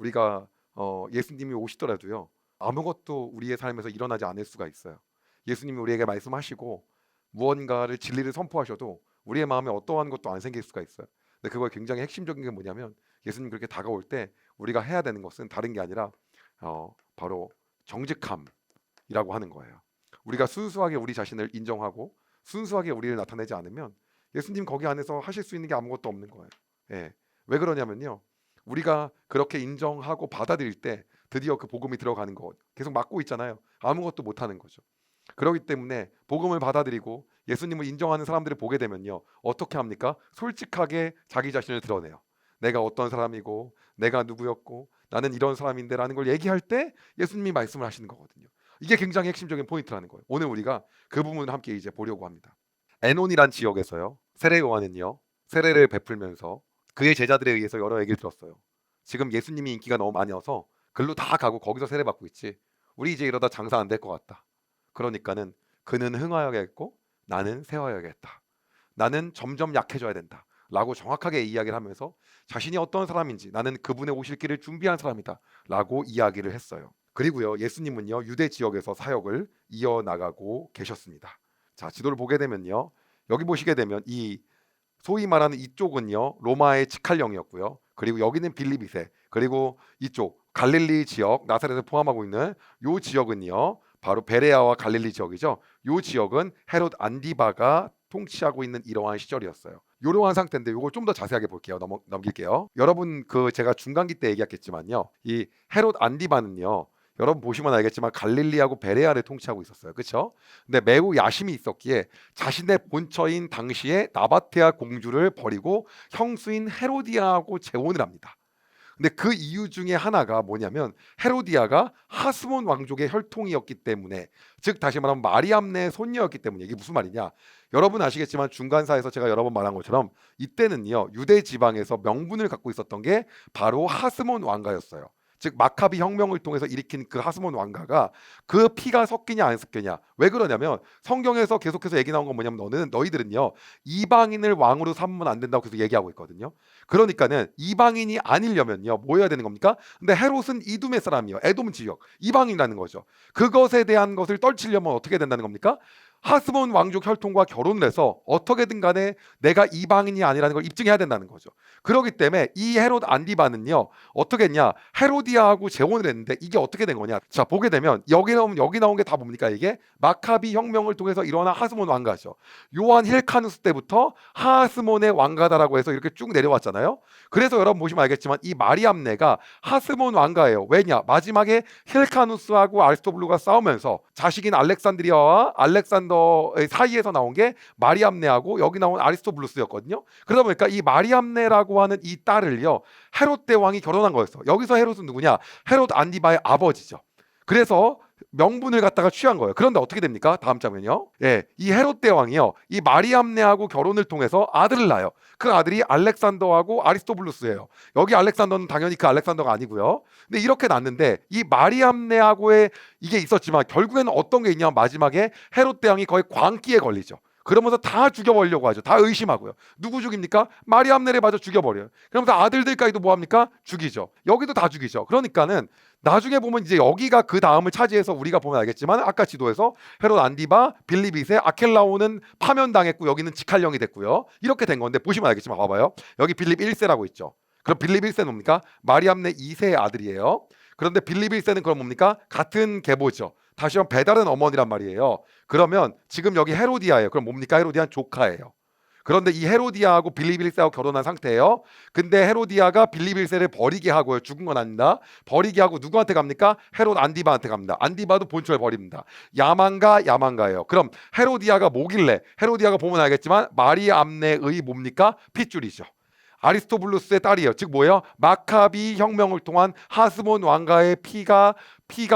우리가 예수님이 오시더라도요. 아무것도 우리의 삶에서 일어나지 않을 수가 있어요. 예수님이 우리에게 말씀하시고 무언가를 진리를 선포하셔도 우리의 마음에 어떠한 것도 안 생길 수가 있어요. 근데 그거 굉장히 핵심적인 게 뭐냐면 예수님 그렇게 다가올 때 우리가 해야 되는 것은 다른 게 아니라 바로 정직함이라고 하는 거예요. 우리가 순수하게 우리 자신을 인정하고 순수하게 우리를 나타내지 않으면 예수님 거기 안에서 하실 수 있는 게 아무것도 없는 거예요. 예. 왜 그러냐면요. 우리가 그렇게 인정하고 받아들일 때 드디어 그 복음이 들어가는 거 계속 막고 있잖아요. 아무것도 못하는 거죠. 그렇기 때문에 복음을 받아들이고 예수님을 인정하는 사람들을 보게 되면요. 어떻게 합니까? 솔직하게 자기 자신을 드러내요. 내가 어떤 사람이고 내가 누구였고 나는 이런 사람인데 라는 걸 얘기할 때 예수님이 말씀을 하시는 거거든요. 이게 굉장히 핵심적인 포인트라는 거예요. 오늘 우리가 그 부분을 함께 이제 보려고 합니다. 에논이란 지역에서요. 세례 요한은요. 세례를 베풀면서 그의 제자들에 의해서 여러 얘기를 들었어요. 지금 예수님이 인기가 너무 많아서 글로 다 가고 거기서 세례받고 있지. 우리 이제 이러다 장사 안 될 것 같다. 그러니까는 그는 흥하여야겠고 나는 쇠하여야겠다. 나는 점점 약해져야 된다. 라고 정확하게 이야기를 하면서 자신이 어떤 사람인지 나는 그분의 오실 길을 준비한 사람이다. 라고 이야기를 했어요. 그리고요. 예수님은요. 유대 지역에서 사역을 이어나가고 계셨습니다. 자, 지도를 보게 되면요. 여기 보시게 되면 이 소위 말하는 이쪽은요. 로마의 직할령이었고요. 그리고 여기는 빌립이세. 그리고 이쪽 갈릴리 지역 나사렛을 포함하고 있는 요 지역은요. 바로 베레아와 갈릴리 지역이죠. 요 지역은 헤롯 안디바가 통치하고 있는 이러한 시절이었어요. 이러한 상태인데 이걸 좀 더 자세하게 볼게요. 넘길게요. 여러분 그 제가 중간기 때 얘기했겠지만요. 이 헤롯 안디바는요. 여러분 보시면 알겠지만 갈릴리하고 베레아를 통치하고 있었어요. 그렇죠? 근데 매우 야심이 있었기에 자신의 본처인 당시에 나바테아 공주를 버리고 형수인 헤로디아하고 재혼을 합니다. 근데 그 이유 중에 하나가 뭐냐면 헤로디아가 하스몬 왕족의 혈통이었기 때문에, 즉 다시 말하면 마리암네의 손녀였기 때문에. 이게 무슨 말이냐? 여러분 아시겠지만 중간사에서 제가 여러 번 말한 것처럼 이때는요 유대 지방에서 명분을 갖고 있었던 게 바로 하스몬 왕가였어요. 즉 마카비 혁명을 통해서 일으킨 그 하스몬 왕가가 그 피가 섞이냐 안 섞이냐. 왜 그러냐면 성경에서 계속해서 얘기 나온 건 뭐냐면 너희들은요 이방인을 왕으로 삼으면 안 된다고 계속 얘기하고 있거든요. 그러니까는 이방인이 아니려면요 뭐 해야 되는 겁니까? 근데 헤롯은 이둠의 사람이요, 에돔 지역 이방인이라는 거죠. 그것에 대한 것을 떨치려면 어떻게 된다는 겁니까? 하스몬 왕족 혈통과 결혼을 해서 어떻게든 간에 내가 이방인이 아니라는 걸 입증해야 된다는 거죠. 그렇기 때문에 이 헤롯 안디바는요 어떻게 했냐, 헤로디아하고 재혼을 했는데 이게 어떻게 된 거냐. 자 보게 되면 여기 나온 게 다 뭡니까? 이게 마카비 혁명을 통해서 일어난 하스몬 왕가죠. 요한 힐카누스 때부터 하스몬의 왕가다라고 해서 이렇게 쭉 내려왔잖아요. 그래서 여러분 보시면 알겠지만 이 마리암네가 하스몬 왕가예요. 왜냐? 마지막에 힐카누스하고 아리스토블루가 싸우면서 자식인 알렉산드리아와 알렉산더의 사이에서 나온 게 마리암네하고 여기 나온 아리스토블루스였거든요. 그러다 보니까 이 마리암네라고 하는 이 딸을요 헤롯 대왕이 결혼한 거였어. 여기서 헤롯은 누구냐? 헤롯 안디바의 아버지죠. 그래서 명분을 갖다가 취한 거예요. 그런데 어떻게 됩니까? 다음 장면이요. 예, 이 헤롯 대왕이요 이 마리암네하고 결혼을 통해서 아들을 낳아요. 그 아들이 알렉산더하고 아리스토블루스예요. 여기 알렉산더는 당연히 그 알렉산더가 아니고요. 근데 이렇게 낳는데 이 마리암네하고의 이게 있었지만 결국에는 어떤 게 있냐면 마지막에 헤롯 대왕이 거의 광기에 걸리죠. 그러면서 다 죽여버리려고 하죠. 다 의심하고요. 누구 죽입니까? 마리암네를 마저 죽여버려요. 그러면서 아들들까지도 뭐합니까? 죽이죠. 여기도 다 죽이죠. 그러니까는 나중에 보면 이제 여기가 그 다음을 차지해서 우리가 보면 알겠지만 아까 지도에서 헤롯 안디바, 빌립이세, 아켈라오는 파면당했고 여기는 직할령이 됐고요. 이렇게 된 건데 보시면 알겠지만 봐봐요. 여기 빌립 1세라고 있죠. 그럼 빌립 1세는 뭡니까? 마리암네 2세의 아들이에요. 그런데 빌립 1세는 그럼 뭡니까? 같은 계보죠. 다시 한번 배다른 어머니란 말이에요. 그러면 지금 여기 헤로디아예요. 그럼 뭡니까? 헤로디아는 조카예요. 그런데 이 헤로디아하고 빌립 1세하고 결혼한 상태예요. 근데 헤로디아가 빌립 1세를 버리게 하고요. 죽은 건 아닙니다. 버리게 하고 누구한테 갑니까? 헤롯 안디바한테 갑니다. 안디바도 본초를 버립니다. 야만가예요. 그럼 헤로디아가 뭐길래? 헤로디아가 보면 알겠지만 마리암네의 뭡니까? 핏줄이죠. 아리스토블루스의 딸이에요. 즉 뭐예요? 마카비 혁명을 통한 하스몬 왕가의 피가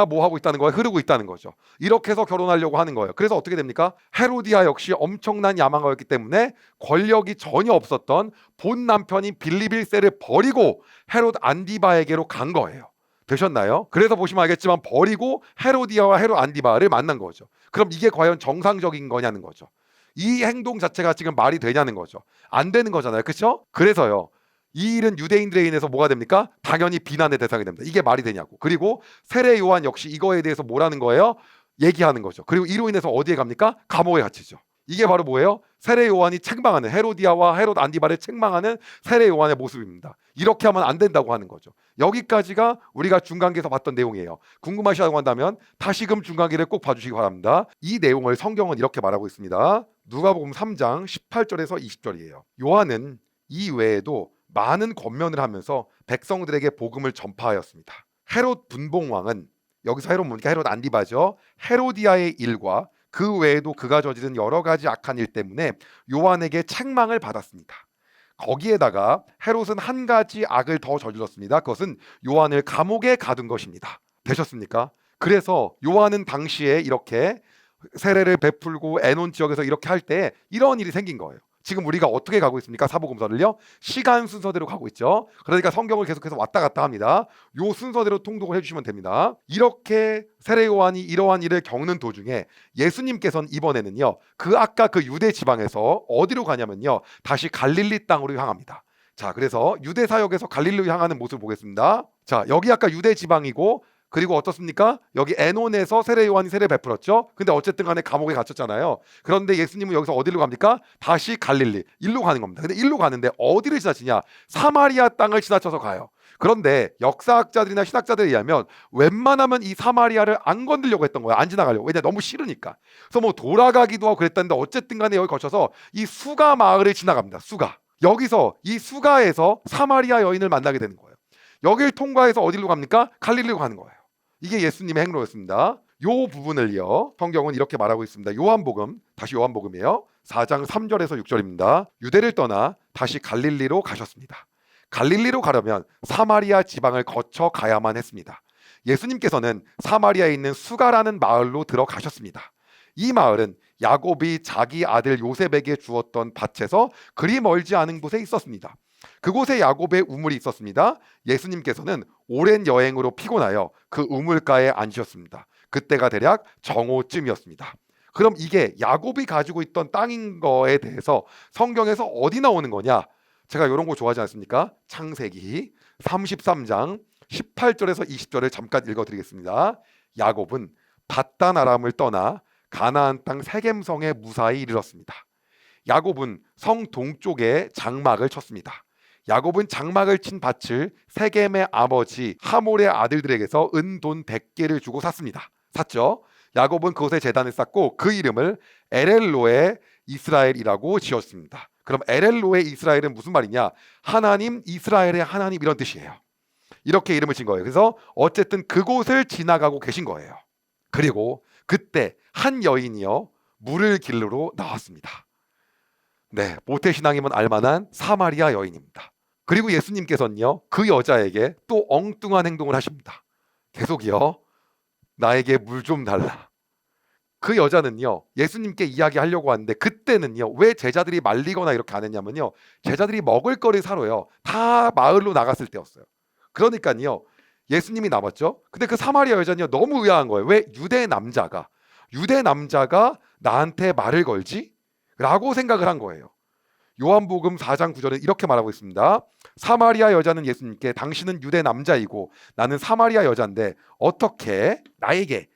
뭐 하고 있다는 거예요? 흐르고 있다는 거죠. 이렇게 해서 결혼하려고 하는 거예요. 그래서 어떻게 됩니까? 헤로디아 역시 엄청난 야망가였기 때문에 권력이 전혀 없었던 본 남편인 빌립 1세를 버리고 헤롯 안디바에게로 간 거예요. 되셨나요? 그래서 보시면 알겠지만 버리고 헤로디아와 헤롯 안디바를 만난 거죠. 그럼 이게 과연 정상적인 거냐는 거죠. 이 행동 자체가 지금 말이 되냐는 거죠. 안 되는 거잖아요. 그렇죠? 그래서요. 이 일은 유대인들에 인해서 뭐가 됩니까? 당연히 비난의 대상이 됩니다. 이게 말이 되냐고. 그리고 세례 요한 역시 이거에 대해서 뭐라는 거예요? 얘기하는 거죠. 그리고 이로 인해서 어디에 갑니까? 감옥에 갇히죠. 이게 바로 뭐예요? 세례 요한이 책망하는, 헤로디아와 헤롯 안디바를 책망하는 세례 요한의 모습입니다. 이렇게 하면 안 된다고 하는 거죠. 여기까지가 우리가 중간기에서 봤던 내용이에요. 궁금하시다고 한다면 다시금 중간기를 꼭 봐주시기 바랍니다. 이 내용을 성경은 이렇게 말하고 있습니다. 누가복음 3장 18절에서 20절이에요. 요한은 이 외에도 많은 권면을 하면서 백성들에게 복음을 전파하였습니다. 헤롯 분봉왕은, 여기서 헤롯 뭡니까? 헤롯 안디바죠. 헤로디아의 일과 그 외에도 그가 저지른 여러 가지 악한 일 때문에 요한에게 책망을 받았습니다. 거기에다가 헤롯은 한 가지 악을 더 저질렀습니다. 그것은 요한을 감옥에 가둔 것입니다. 되셨습니까? 그래서 요한은 당시에 이렇게 세례를 베풀고 에논 지역에서 이렇게 할 때 이런 일이 생긴 거예요. 지금 우리가 어떻게 가고 있습니까? 사복음서를요. 시간 순서대로 가고 있죠. 그러니까 성경을 계속해서 왔다 갔다 합니다. 요 순서대로 통독을 해주시면 됩니다. 이렇게 세례 요한이 이러한 일을 겪는 도중에 예수님께서는 이번에는요, 그 아까 그 유대 지방에서 어디로 가냐면요, 다시 갈릴리 땅으로 향합니다. 자, 그래서 유대 사역에서 갈릴리로 향하는 모습을 보겠습니다. 자, 여기 아까 유대 지방이고, 그리고 어떻습니까? 여기 에논에서 세례 요한이 세례 베풀었죠. 근데 어쨌든 간에 감옥에 갇혔잖아요. 그런데 예수님은 여기서 어디로 갑니까? 다시 갈릴리, 일로 가는 겁니다. 근데 일로 가는데 어디를 지나치냐? 사마리아 땅을 지나쳐서 가요. 그런데 역사학자들이나 신학자들에 의하면 웬만하면 이 사마리아를 안 건들려고 했던 거야. 안 지나가려고. 왜냐, 너무 싫으니까. 그래서 뭐 돌아가기도 하고 그랬다는데 어쨌든 간에 여기 거쳐서 이 수가 마을을 지나갑니다. 수가. 여기서 이 수가에서 사마리아 여인을 만나게 되는 거예요. 여길 통과해서 어디로 갑니까? 갈릴리로 가는 거예요. 이게 예수님의 행로였습니다. 요 부분을요, 성경은 이렇게 말하고 있습니다. 요한복음, 다시 요한복음이에요. 4장 3절에서 6절입니다. 유대를 떠나 다시 갈릴리로 가셨습니다. 갈릴리로 가려면 사마리아 지방을 거쳐 가야만 했습니다. 예수님께서는 사마리아에 있는 수가라는 마을로 들어가셨습니다. 이 마을은 야곱이 자기 아들 요셉에게 주었던 밭에서 그리 멀지 않은 곳에 있었습니다. 그곳에 야곱의 우물이 있었습니다. 예수님께서는 오랜 여행으로 피곤하여 그 우물가에 앉으셨습니다. 그때가 대략 정오쯤이었습니다. 그럼 이게 야곱이 가지고 있던 땅인 거에 대해서 성경에서 어디 나오는 거냐? 제가 이런 거 좋아하지 않습니까? 창세기 33장 18절에서 20절을 잠깐 읽어드리겠습니다. 야곱은 밧단 아람을 떠나 가나안 땅 세겜성에 무사히 이르렀습니다. 야곱은 성 동쪽에 장막을 쳤습니다. 야곱은 장막을 친 밭을 세겜의 아버지 하몰의 아들들에게서 돈 100개를 주고 샀습니다. 샀죠. 야곱은 그곳에 제단을 쌓고 그 이름을 엘엘로에 이스라엘이라고 지었습니다. 그럼 엘엘로에 이스라엘은 무슨 말이냐? 하나님, 이스라엘의 하나님, 이런 뜻이에요. 이렇게 이름을 진 거예요. 그래서 어쨌든 그곳을 지나가고 계신 거예요. 그리고 그때 한 여인이요, 물을 길르러 나왔습니다. 네, 모태신앙이면 알만한 사마리아 여인입니다. 그리고 예수님께서는요, 그 여자에게 또 엉뚱한 행동을 하십니다. 계속이요, 나에게 물 좀 달라. 그 여자는요, 예수님께 이야기하려고 하는데 그때는요, 왜 제자들이 말리거나 이렇게 안 했냐면요, 제자들이 먹을 거를 사러요, 다 마을로 나갔을 때였어요. 그러니까요, 예수님이 남았죠. 근데 그 사마리아 여자는요, 너무 의아한 거예요. 왜 유대 남자가 나한테 말을 걸지? 라고 생각을 한 거예요. 요한복음 4장 9절에 이렇게 말하고 있습니다. 사마리아 여자는 예수님께 당신은 유대 남자이고 나는 사마리아 여자인데 어떻게 나에게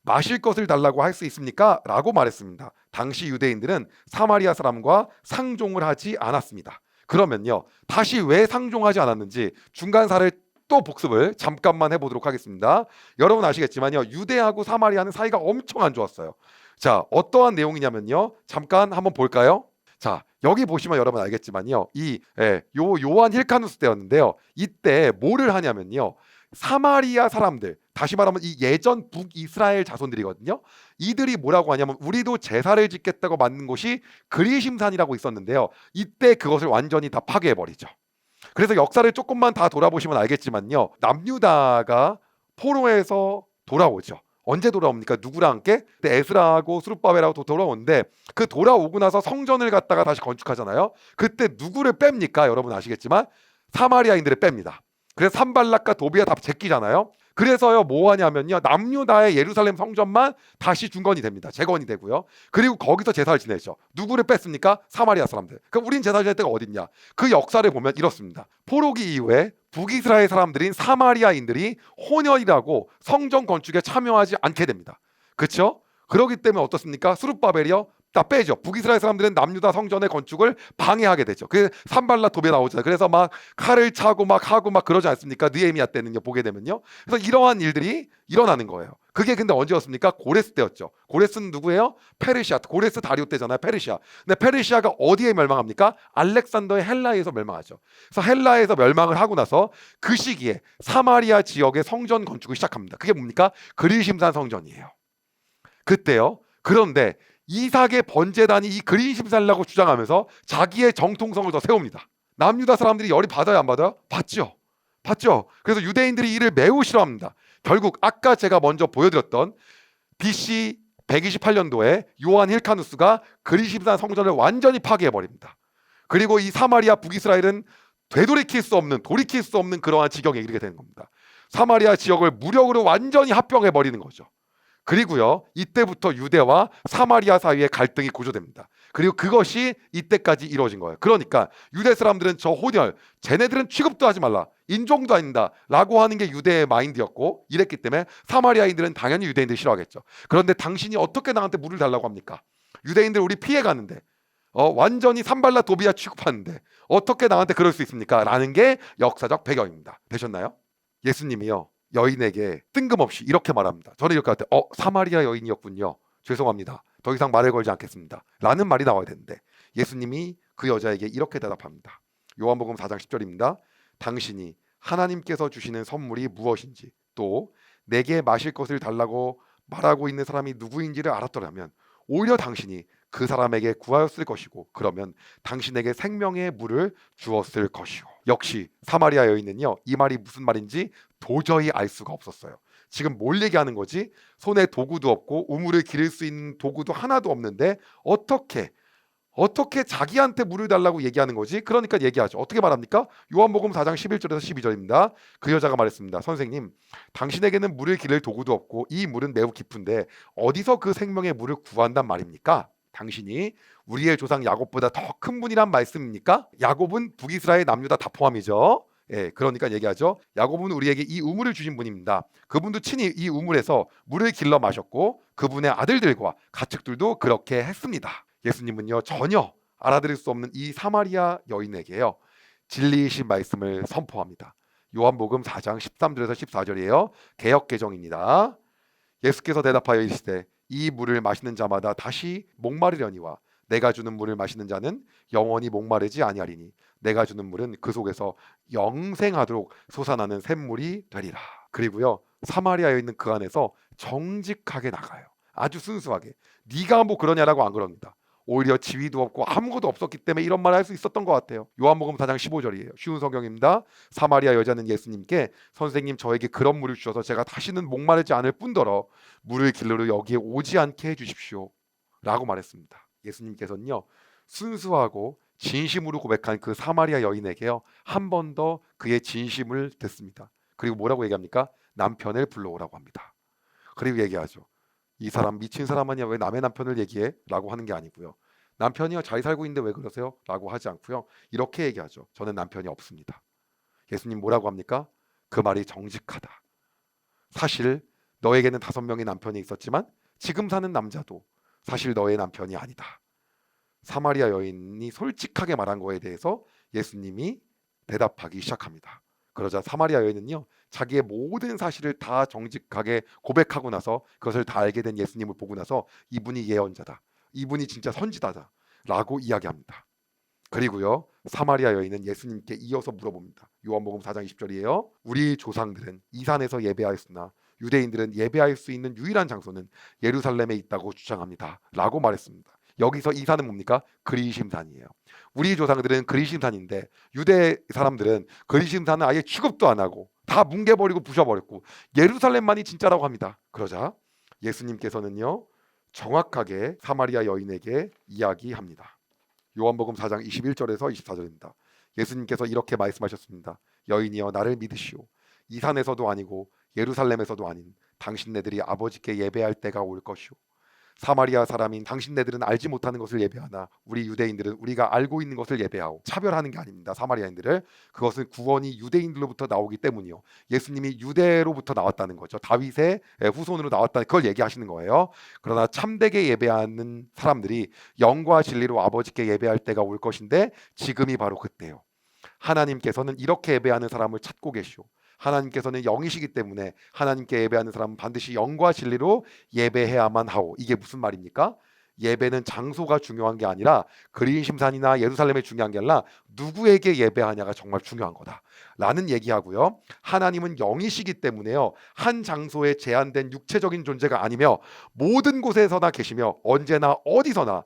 마실 것을 달라고 할 수 있습니까? 라고 말했습니다. 당시 유대인들은 사마리아 사람과 상종을 하지 않았습니다. 그러면요, 다시 왜 상종하지 않았는지 중간사를 또 복습을 잠깐만 해보도록 하겠습니다. 여러분 아시겠지만요, 유대하고 사마리아는 사이가 엄청 안 좋았어요. 자, 어떠한 내용이냐면요, 잠깐 한번 볼까요? 자, 여기 보시면 여러분 알겠지만요, 요한 힐카누스 때였는데요, 이때 뭐를 하냐면요, 사마리아 사람들, 다시 말하면 이 예전 북이스라엘 자손들이거든요. 이들이 뭐라고 하냐면 우리도 제사를 짓겠다고 만든 곳이 그리심산이라고 있었는데요, 이때 그것을 완전히 다 파괴해버리죠. 그래서 역사를 조금만 다 돌아보시면 알겠지만요, 남유다가 포로에서 돌아오죠. 언제 돌아옵니까? 누구랑 함께? 에스라하고 스룹바벨하고 돌아오는데, 그 돌아오고 나서 성전을 갖다가 다시 건축하잖아요. 그때 누구를 뺍니까? 여러분 아시겠지만 사마리아인들을 뺍니다. 그래서 산발락과 도비아 다 제끼잖아요. 그래서요 뭐 하냐면요 남유다의 예루살렘 성전만 다시 중건이 됩니다. 재건이 되고요. 그리고 거기서 제사를 지내죠. 누구를 뺐습니까? 사마리아 사람들. 그럼 우린 제사 지낼 데가 어딨냐? 그 역사를 보면 이렇습니다. 포로기 이후에 북이스라엘 사람들인 사마리아인들이 혼혈이라고 성전 건축에 참여하지 않게 됩니다. 그렇죠? 그렇기 때문에 어떻습니까? 스룹바벨이요 다 빼죠. 북이스라엘 사람들은 남유다 성전의 건축을 방해하게 되죠. 그 산발락 도비아 나오잖아요. 그래서 막 칼을 차고 막 하고 막 그러지 않습니까? 느헤미야 때는요 보게 되면요. 그래서 이러한 일들이 일어나는 거예요. 그게 근데 언제였습니까? 고레스 때였죠. 고레스는 누구예요? 페르시아. 고레스 다리오 때잖아요. 페르시아. 근데 페르시아가 어디에 멸망합니까? 알렉산더의 헬라에서 멸망하죠. 그래서 헬라에서 멸망을 하고 나서 그 시기에 사마리아 지역의 성전 건축을 시작합니다. 그게 뭡니까? 그리심산 성전이에요. 그때요. 그런데 이삭의 번제단이 이 그리심산이라고 주장하면서 자기의 정통성을 더 세웁니다. 남유다 사람들이 열이 받아요, 안 받아요? 받죠. 받죠. 그래서 유대인들이 이를 매우 싫어합니다. 결국 아까 제가 먼저 보여드렸던 BC 128년도에 요한 힐카누스가 그리심산 성전을 완전히 파괴해버립니다. 그리고 이 사마리아 북이스라엘은 돌이킬 수 없는 그러한 지경에 이르게 되는 겁니다. 사마리아 지역을 무력으로 완전히 합병해버리는 거죠. 그리고요 이때부터 유대와 사마리아 사이의 갈등이 고조됩니다. 그리고 그것이 이때까지 이루어진 거예요. 그러니까 유대 사람들은 저 혼혈 쟤네들은 취급도 하지 말라 인종도 아닌다 라고 하는 게 유대의 마인드였고 이랬기 때문에 사마리아인들은 당연히 유대인들 싫어하겠죠. 그런데 당신이 어떻게 나한테 물을 달라고 합니까? 유대인들 우리 피해가는데 완전히 산발라 도비아 취급하는데 어떻게 나한테 그럴 수 있습니까? 라는 게 역사적 배경입니다. 되셨나요? 예수님이요 여인에게 뜬금없이 이렇게 말합니다. 저는 이렇게 할 때 사마리아 여인이었군요. 죄송합니다. 더 이상 말을 걸지 않겠습니다. 라는 말이 나와야 되는데 예수님이 그 여자에게 이렇게 대답합니다. 요한복음 4장 10절입니다. 당신이 하나님께서 주시는 선물이 무엇인지 또 내게 마실 것을 달라고 말하고 있는 사람이 누구인지를 알았더라면 오히려 당신이 그 사람에게 구하였을 것이고 그러면 당신에게 생명의 물을 주었을 것이고 역시 사마리아 여인은요 이 말이 무슨 말인지 도저히 알 수가 없었어요. 지금 뭘 얘기하는 거지? 손에 도구도 없고 우물을 기를 수 있는 도구도 하나도 없는데 어떻게 자기한테 물을 달라고 얘기하는 거지? 그러니까 얘기하죠. 어떻게 말합니까? 요한복음 4장 11절에서 12절입니다. 그 여자가 말했습니다. 선생님, 당신에게는 물을 기를 도구도 없고 이 물은 매우 깊은데 어디서 그 생명의 물을 구한단 말입니까? 당신이 우리의 조상 야곱보다 더 큰 분이란 말씀입니까? 야곱은 북이스라엘 남유다 다 포함이죠. 예, 그러니까 얘기하죠. 야곱은 우리에게 이 우물을 주신 분입니다. 그분도 친히 이 우물에서 물을 길러 마셨고 그분의 아들들과 가축들도 그렇게 했습니다. 예수님은요 전혀 알아들을 수 없는 이 사마리아 여인에게요 진리이신 말씀을 선포합니다. 요한복음 4장 13절에서 14절이에요. 개역 개정입니다. 예수께서 대답하여 이르시되 이 물을 마시는 자마다 다시 목마르려니와 내가 주는 물을 마시는 자는 영원히 목마르지 아니하리니 내가 주는 물은 그 속에서 영생하도록 솟아나는 샘물이 되리라. 그리고요 사마리아에 있는 그 안에서 정직하게 나가요. 아주 순수하게. 네가 뭐 그러냐라고 안 그럽니다. 오히려 지위도 없고 아무것도 없었기 때문에 이런 말을 할 수 있었던 것 같아요. 요한복음 4장 15절이에요. 쉬운 성경입니다. 사마리아 여자는 예수님께 선생님 저에게 그런 물을 주셔서 제가 다시는 목마르지 않을 뿐더러 물을 길러로 여기에 오지 않게 해주십시오 라고 말했습니다. 예수님께서는요 순수하고 진심으로 고백한 그 사마리아 여인에게요 한 번 더 그의 진심을 듣습니다. 그리고 뭐라고 얘기합니까? 남편을 불러오라고 합니다. 그리고 얘기하죠. 이 사람 미친 사람 아니야 왜 남의 남편을 얘기해? 라고 하는 게 아니고요. 남편이요 잘 살고 있는데 왜 그러세요? 라고 하지 않고요. 이렇게 얘기하죠. 저는 남편이 없습니다. 예수님 뭐라고 합니까? 그 말이 정직하다. 사실 너에게는 5명의 남편이 있었지만 지금 사는 남자도 사실 너의 남편이 아니다. 사마리아 여인이 솔직하게 말한 거에 대해서 예수님이 대답하기 시작합니다. 그러자 사마리아 여인은요 자기의 모든 사실을 다 정직하게 고백하고 나서 그것을 다 알게 된 예수님을 보고 나서 이분이 예언자다, 이분이 진짜 선지자다 라고 이야기합니다. 그리고요 사마리아 여인은 예수님께 이어서 물어봅니다. 요한복음 4장 20절이에요. 우리 조상들은 이 산에서 예배하였으나 유대인들은 예배할 수 있는 유일한 장소는 예루살렘에 있다고 주장합니다 라고 말했습니다. 여기서 이 산은 뭡니까? 그리심산이에요. 우리 조상들은 그리심산인데 유대 사람들은 그리심산은 아예 취급도 안 하고 다 뭉개버리고 부셔버렸고 예루살렘만이 진짜라고 합니다. 그러자 예수님께서는요 정확하게 사마리아 여인에게 이야기합니다. 요한복음 4장 21절에서 24절입니다. 예수님께서 이렇게 말씀하셨습니다. 여인이여 나를 믿으시오. 이 산에서도 아니고 예루살렘에서도 아닌 당신네들이 아버지께 예배할 때가 올 것이오. 사마리아 사람인 당신네들은 알지 못하는 것을 예배하나 우리 유대인들은 우리가 알고 있는 것을 예배하오. 차별하는 게 아닙니다. 사마리아인들을. 그것은 구원이 유대인들로부터 나오기 때문이요. 예수님이 유대로부터 나왔다는 거죠. 다윗의 후손으로 나왔다. 그걸 얘기하시는 거예요. 그러나 참되게 예배하는 사람들이 영과 진리로 아버지께 예배할 때가 올 것인데 지금이 바로 그때요. 하나님께서는 이렇게 예배하는 사람을 찾고 계시오. 하나님께서는 영이시기 때문에 하나님께 예배하는 사람은 반드시 영과 진리로 예배해야만 하오. 이게 무슨 말입니까? 예배는 장소가 중요한 게 아니라 그리심산이나 예루살렘이 중요한 게 아니라 누구에게 예배하냐가 정말 중요한 거다 라는 얘기하고요. 하나님은 영이시기 때문에요, 한 장소에 제한된 육체적인 존재가 아니며 모든 곳에서나 계시며 언제나 어디서나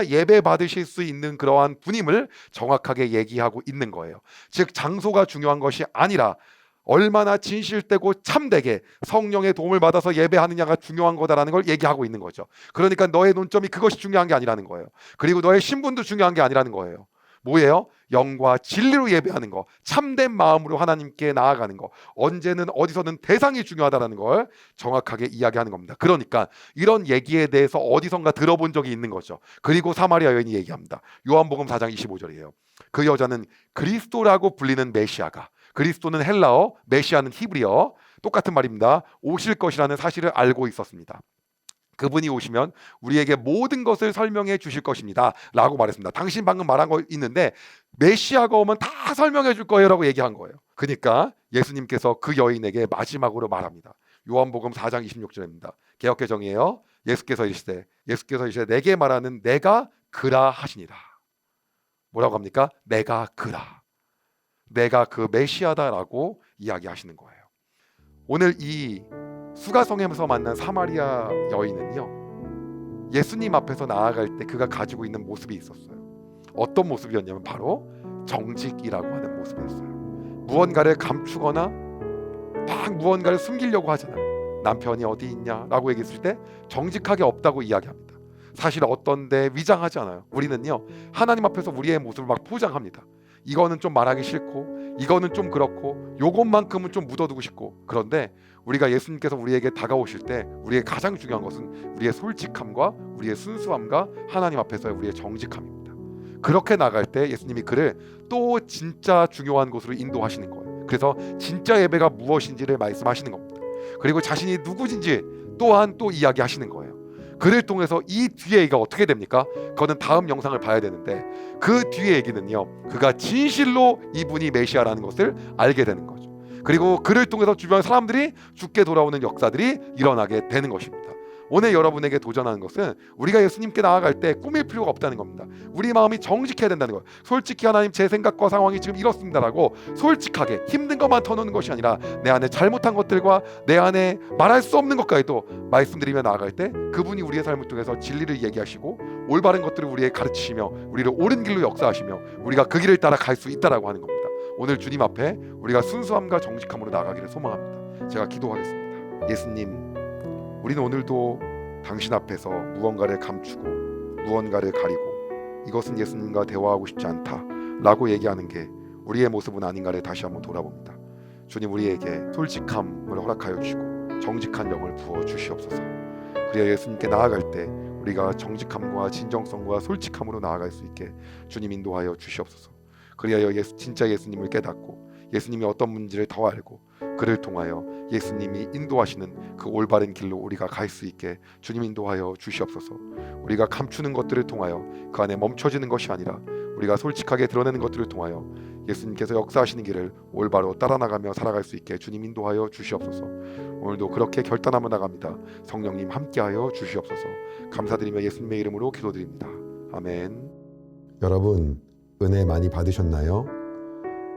예배 받으실 수 있는 그러한 분임을 정확하게 얘기하고 있는 거예요. 즉 장소가 중요한 것이 아니라 얼마나 진실되고 참되게 성령의 도움을 받아서 예배하느냐가 중요한 거다라는 걸 얘기하고 있는 거죠. 그러니까 너의 논점이 그것이 중요한 게 아니라는 거예요. 그리고 너의 신분도 중요한 게 아니라는 거예요. 뭐예요? 영과 진리로 예배하는 거, 참된 마음으로 하나님께 나아가는 거, 언제는 어디서는 대상이 중요하다는 걸 정확하게 이야기하는 겁니다. 그러니까 이런 얘기에 대해서 어디선가 들어본 적이 있는 거죠. 그리고 사마리아 여인이 얘기합니다. 요한복음 4장 25절이에요. 그 여자는 그리스도라고 불리는 메시아가, 그리스도는 헬라어, 메시아는 히브리어, 똑같은 말입니다. 오실 것이라는 사실을 알고 있었습니다. 그분이 오시면 우리에게 모든 것을 설명해 주실 것입니다 라고 말했습니다. 당신 방금 말한 거 있는데 메시아가 오면 다 설명해 줄 거예요 라고 얘기한 거예요. 그러니까 예수님께서 그 여인에게 마지막으로 말합니다. 요한복음 4장 26절입니다. 개역개정이에요. 예수께서 이르시되 내게 말하는 내가 그라 하시니라. 뭐라고 합니까? 내가 그라, 내가 그 메시아다라고 이야기하시는 거예요. 오늘 이 수가성에서 만난 사마리아 여인은요, 예수님 앞에서 나아갈 때 그가 가지고 있는 모습이 있었어요. 어떤 모습이었냐면 바로 정직이라고 하는 모습이었어요. 무언가를 감추거나 막 무언가를 숨기려고 하잖아요. 남편이 어디 있냐라고 얘기했을 때 정직하게 없다고 이야기합니다. 사실 어떤데 위장하지 않아요. 우리는요, 하나님 앞에서 우리의 모습을 막 포장합니다. 이거는 좀 말하기 싫고, 이거는 좀 그렇고, 요것만큼은 좀 묻어두고 싶고. 그런데 우리가 예수님께서 우리에게 다가오실 때 우리의 가장 중요한 것은 우리의 솔직함과 우리의 순수함과 하나님 앞에서의 우리의 정직함입니다. 그렇게 나갈 때 예수님이 그를 또 진짜 중요한 곳으로 인도하시는 거예요. 그래서 진짜 예배가 무엇인지를 말씀하시는 겁니다. 그리고 자신이 누구인지 또한 또 이야기하시는 거예요. 그를 통해서 이 뒤에 얘기가 어떻게 됩니까? 그거는 다음 영상을 봐야 되는데, 그 뒤에 얘기는요, 그가 진실로 이분이 메시아라는 것을 알게 되는 거죠. 그리고 그를 통해서 주변 사람들이 죽게 돌아오는 역사들이 일어나게 되는 것입니다. 오늘 여러분에게 도전하는 것은 우리가 예수님께 나아갈 때 꾸밀 필요가 없다는 겁니다. 우리 마음이 정직해야 된다는 거예요. 솔직히 하나님, 제 생각과 상황이 지금 이렇습니다라고 솔직하게 힘든 것만 터놓는 것이 아니라 내 안에 잘못한 것들과 내 안에 말할 수 없는 것까지도 말씀드리며 나아갈 때 그분이 우리의 삶을 통해서 진리를 얘기하시고 올바른 것들을 우리에게 가르치시며 우리를 옳은 길로 역사하시며 우리가 그 길을 따라 갈 수 있다라고 하는 겁니다. 오늘 주님 앞에 우리가 순수함과 정직함으로 나아가기를 소망합니다. 제가 기도하겠습니다. 예수님, 우리는 오늘도 당신 앞에서 무언가를 감추고 무언가를 가리고 이것은 예수님과 대화하고 싶지 않다 라고 얘기하는 게 우리의 모습은 아닌가를 다시 한번 돌아봅니다. 주님, 우리에게 솔직함을 허락하여 주시고 정직한 영을 부어 주시옵소서. 그래야 예수님께 나아갈 때 우리가 정직함과 진정성과 솔직함으로 나아갈 수 있게 주님 인도하여 주시옵소서. 그리하여 진짜 예수님을 깨닫고 예수님이 어떤 문제를 더 알고 그를 통하여 예수님이 인도하시는 그 올바른 길로 우리가 갈 수 있게 주님 인도하여 주시옵소서. 우리가 감추는 것들을 통하여 그 안에 멈춰지는 것이 아니라 우리가 솔직하게 드러내는 것들을 통하여 예수님께서 역사하시는 길을 올바로 따라 나가며 살아갈 수 있게 주님 인도하여 주시옵소서. 오늘도 그렇게 결단하며 나갑니다. 성령님 함께하여 주시옵소서. 감사드리며 예수님의 이름으로 기도드립니다. 아멘. 여러분, 은혜 많이 받으셨나요?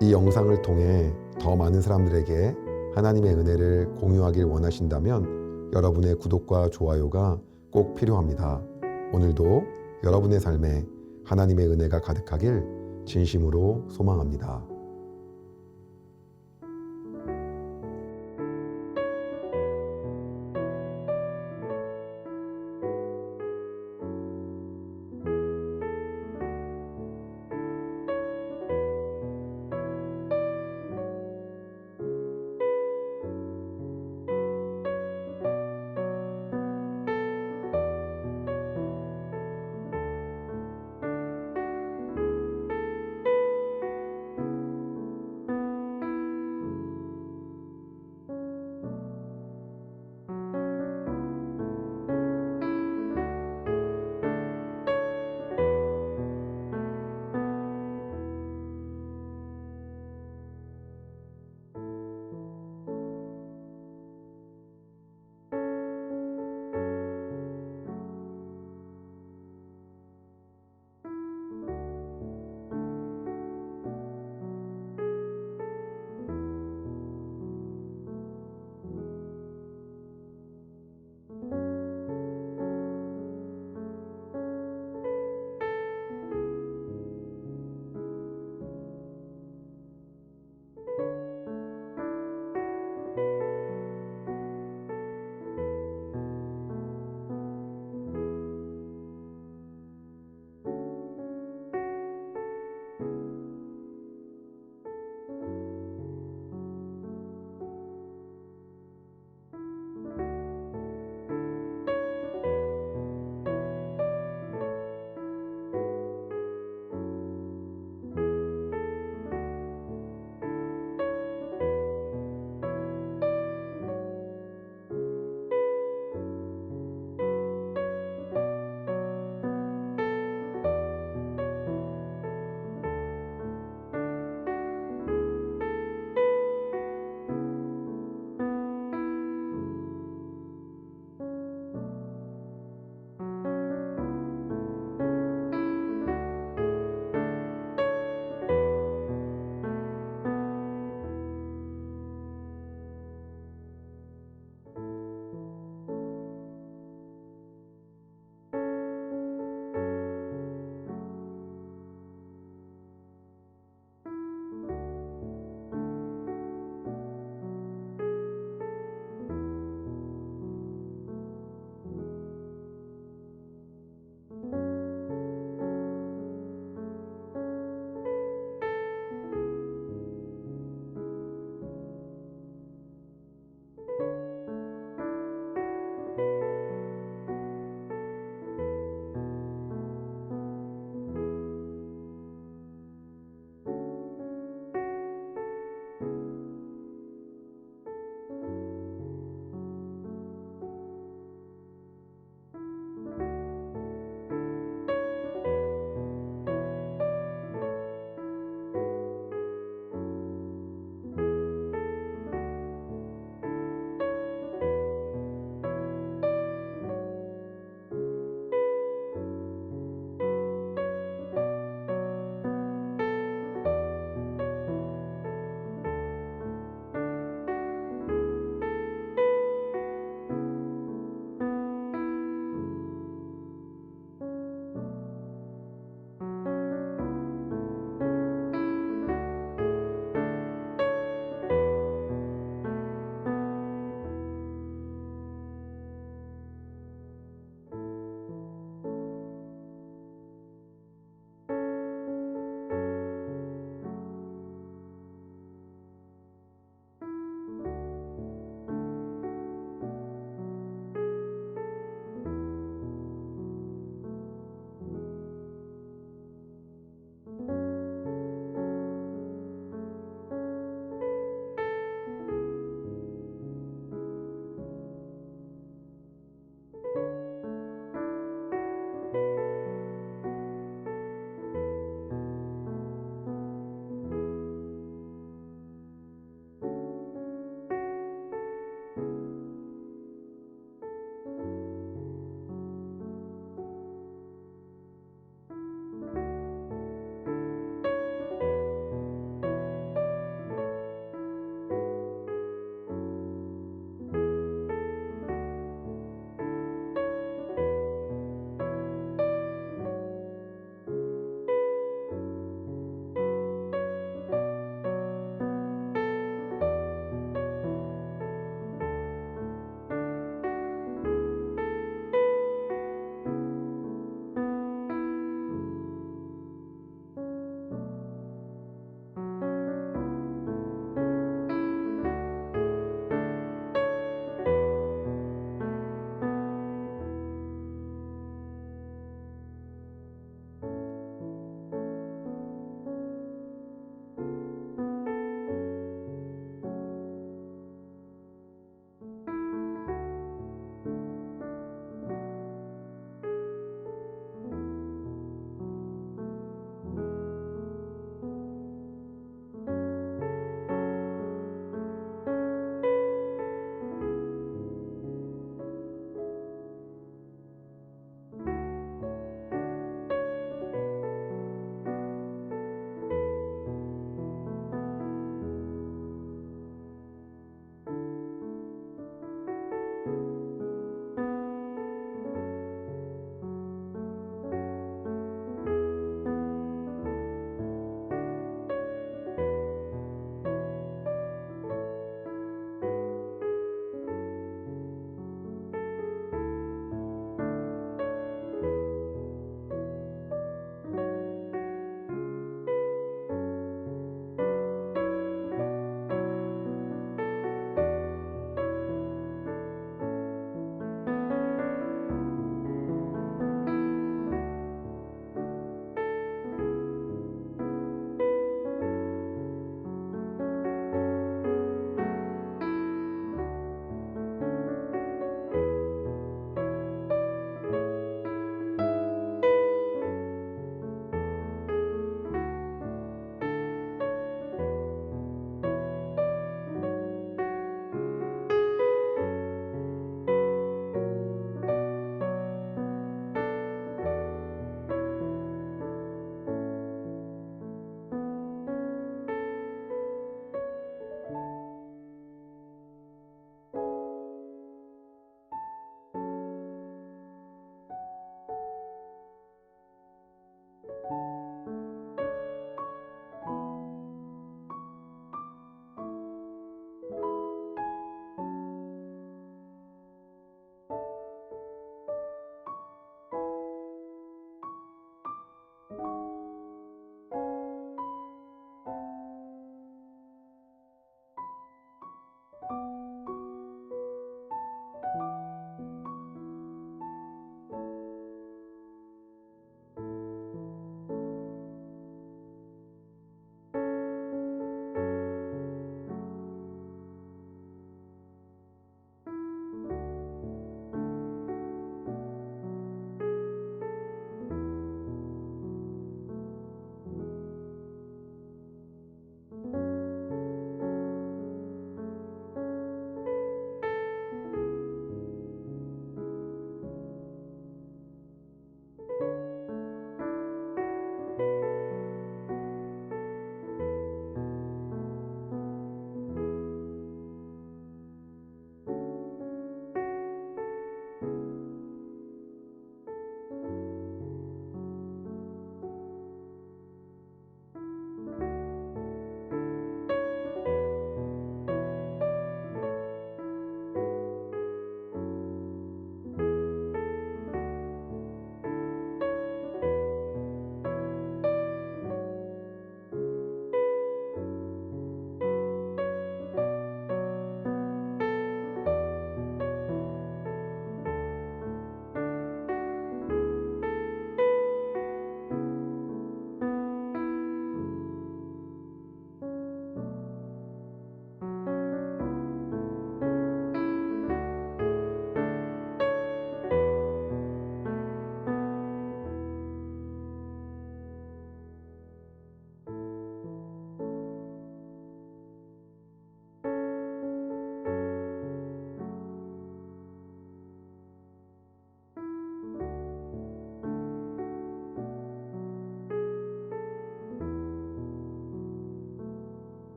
이 영상을 통해 더 많은 사람들에게 하나님의 은혜를 공유하길 원하신다면 여러분의 구독과 좋아요가 꼭 필요합니다. 오늘도 여러분의 삶에 하나님의 은혜가 가득하길 진심으로 소망합니다.